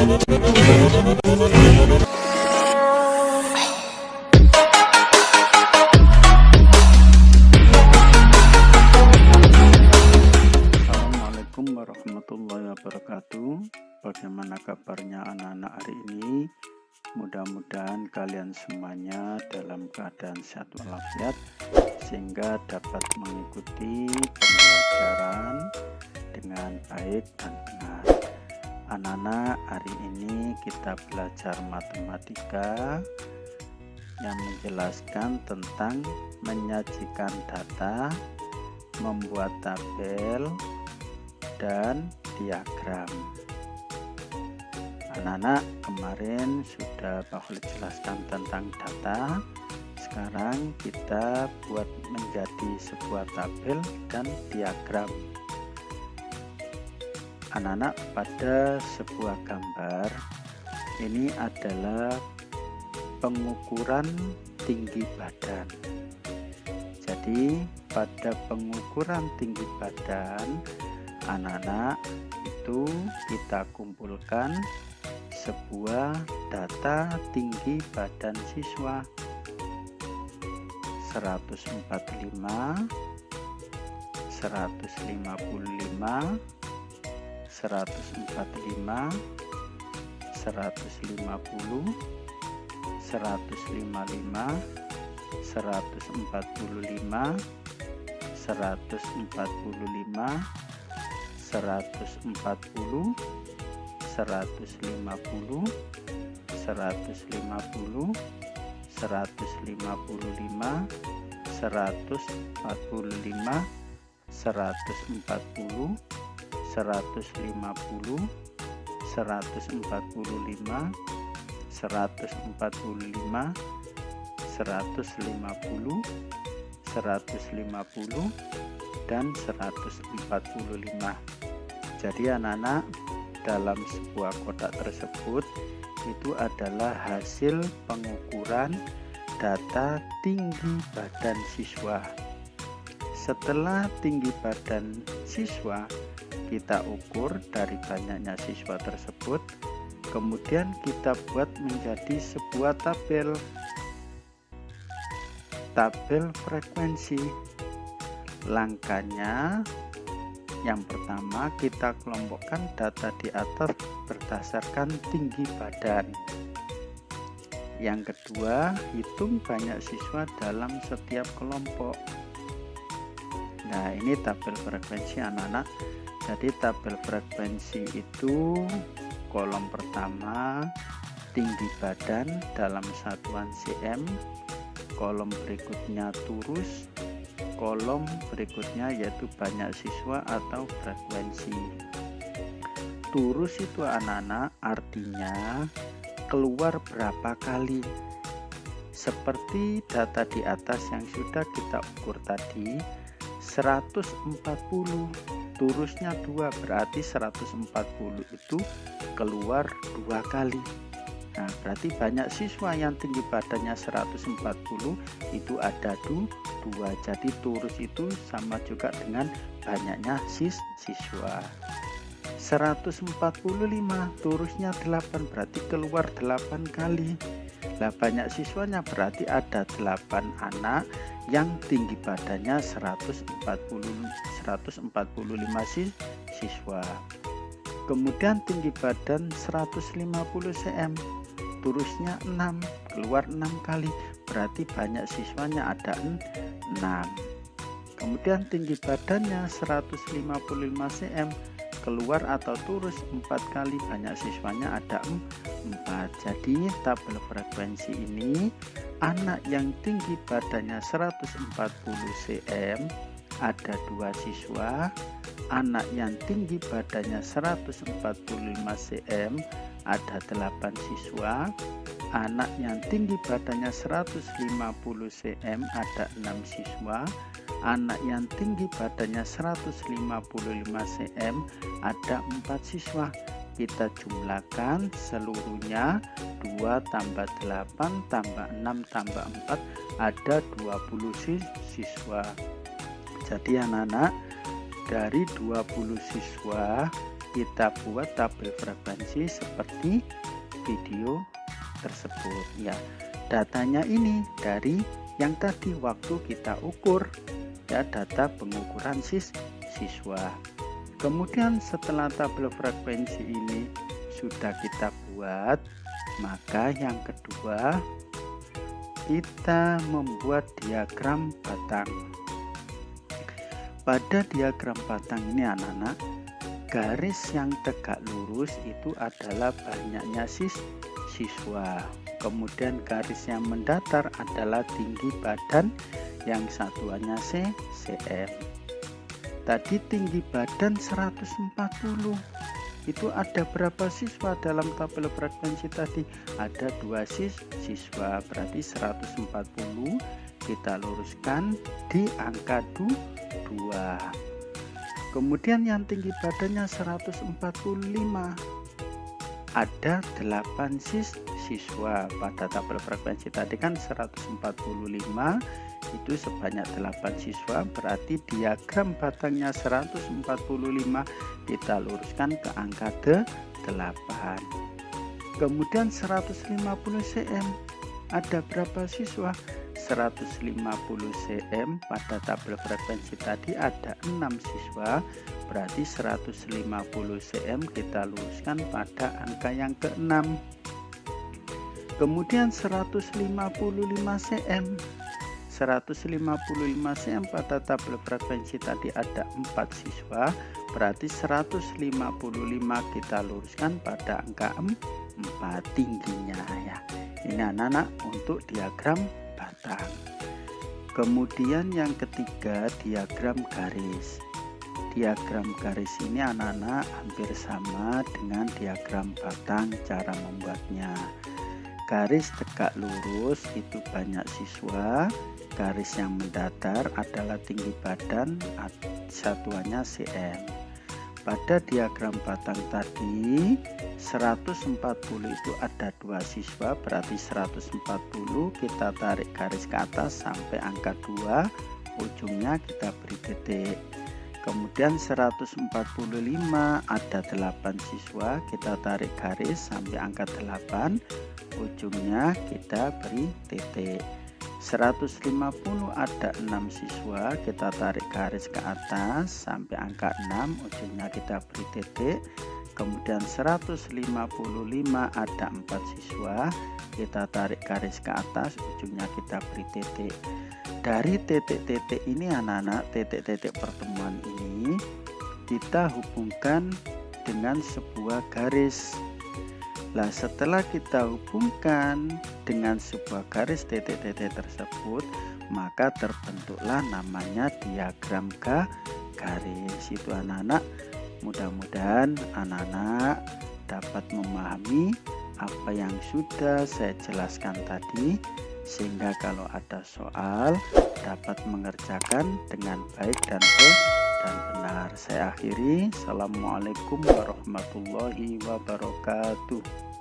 Assalamualaikum warahmatullahi wabarakatuh. Bagaimana kabarnya anak-anak hari ini? Mudah-mudahan kalian semuanya dalam keadaan sehat walafiat sehingga dapat mengikuti pembelajaran dengan baik dan benar. Anak-anak, hari ini kita belajar matematika yang menjelaskan tentang menyajikan data, membuat tabel, dan diagram. Anak-anak, kemarin sudah Pak jelaskan tentang data. Sekarang kita buat menjadi sebuah tabel dan diagram. Anak-anak, pada sebuah gambar ini adalah pengukuran tinggi badan. Jadi pada pengukuran tinggi badan anak-anak itu kita kumpulkan sebuah data tinggi badan siswa 145, 155, 145, 150, 155, 145, 145, 140, 150, 150, 155, 145, 140, 150, 145, 145, 150, 150, dan 145. Jadi anak-anak, dalam sebuah kotak tersebut itu adalah hasil pengukuran data tinggi badan siswa. Setelah tinggi badan siswa kita ukur dari banyaknya siswa tersebut, kemudian kita buat menjadi sebuah tabel frekuensi. Langkahnya yang pertama, kita kelompokkan data di atas berdasarkan tinggi badan. Yang kedua, hitung banyak siswa dalam setiap kelompok. Nah, ini tabel frekuensi anak-anak. Jadi tabel frekuensi itu kolom pertama tinggi badan dalam satuan cm, kolom berikutnya turus, kolom berikutnya yaitu banyak siswa atau frekuensi. Turus itu anak-anak artinya keluar berapa kali. Seperti data di atas yang sudah kita ukur tadi, 140, turusnya 2, berarti 140 itu keluar 2 kali. Nah, berarti banyak siswa yang tinggi badannya 140 itu ada 2. Jadi turus itu sama juga dengan banyaknya siswa. 145 turusnya 8, berarti keluar 8 kali. Nah, banyak siswanya berarti ada 8 anak yang tinggi badannya 145 siswa. Kemudian tinggi badan 150 cm, turusnya 6, keluar 6 kali, berarti banyak siswanya ada 6. Kemudian tinggi badannya 155 cm, keluar atau turus 4 kali, banyak siswanya ada 4. Jadi tabel frekuensi ini anak yang tinggi badannya 140 cm ada 2 siswa, anak yang tinggi badannya 145 cm ada 8 siswa, anak yang tinggi badannya 150 cm ada 6 siswa, anak yang tinggi badannya 155 cm ada 4 siswa. Kita jumlahkan seluruhnya 2 tambah 8 tambah 6 tambah 4 ada 20 siswa. Jadi anak-anak, dari 20 siswa kita buat tabel frekuensi seperti video tersebut ya. Datanya ini dari yang tadi waktu kita ukur ya, data pengukuran siswa. Kemudian setelah tabel frekuensi ini sudah kita buat, maka yang kedua kita membuat diagram batang. Pada diagram batang ini anak-anak, garis yang tegak lurus itu adalah banyaknya siswa. Kemudian garis yang mendatar adalah tinggi badan yang satuannya cm. Tadi tinggi badan 140. Itu ada berapa siswa dalam tabel frekuensi tadi? Ada 2 siswa, berarti 140 kita luruskan di angka 2. Kemudian yang tinggi badannya 145. Ada 8 siswa. Pada tabel frekuensi tadi kan 145, itu sebanyak 8 siswa, berarti diagram batangnya 145 kita luruskan ke angka 8. Kemudian 150 cm, ada berapa siswa? 150 cm pada tabel frekuensi tadi ada 6 siswa, berarti 150 cm kita luruskan pada angka yang ke-6. Kemudian 155 cm, 155 cm pada tabel frekuensi tadi ada 4 siswa, berarti 155 kita luruskan pada angka 4 tingginya ya. Ini anak-anak untuk diagram batang. Kemudian yang ketiga, diagram garis. Diagram garis ini anak-anak hampir sama dengan diagram batang cara membuatnya. Garis tegak lurus itu banyak siswa, garis yang mendatar adalah tinggi badan, satuannya cm. Pada diagram batang tadi 140 itu ada 2 siswa, berarti 140 kita tarik garis ke atas sampai angka 2, ujungnya kita beri titik. Kemudian 145 ada 8 siswa, kita tarik garis sampai angka 8, ujungnya kita beri titik. 150 ada 6 siswa, kita tarik garis ke atas sampai angka 6, ujungnya kita beri titik. Kemudian 155 ada 4 siswa, kita tarik garis ke atas, ujungnya kita beri titik. Dari titik-titik ini anak-anak, titik-titik pertemuan ini kita hubungkan dengan sebuah garis. Nah, setelah kita hubungkan dengan sebuah garis titik-titik tersebut, maka terbentuklah namanya diagram garis. Itu anak-anak, mudah-mudahan anak-anak dapat memahami apa yang sudah saya jelaskan tadi, sehingga kalau ada soal dapat mengerjakan dengan baik dan benar. Saya akhiri. Assalamualaikum warahmatullahi wabarakatuh.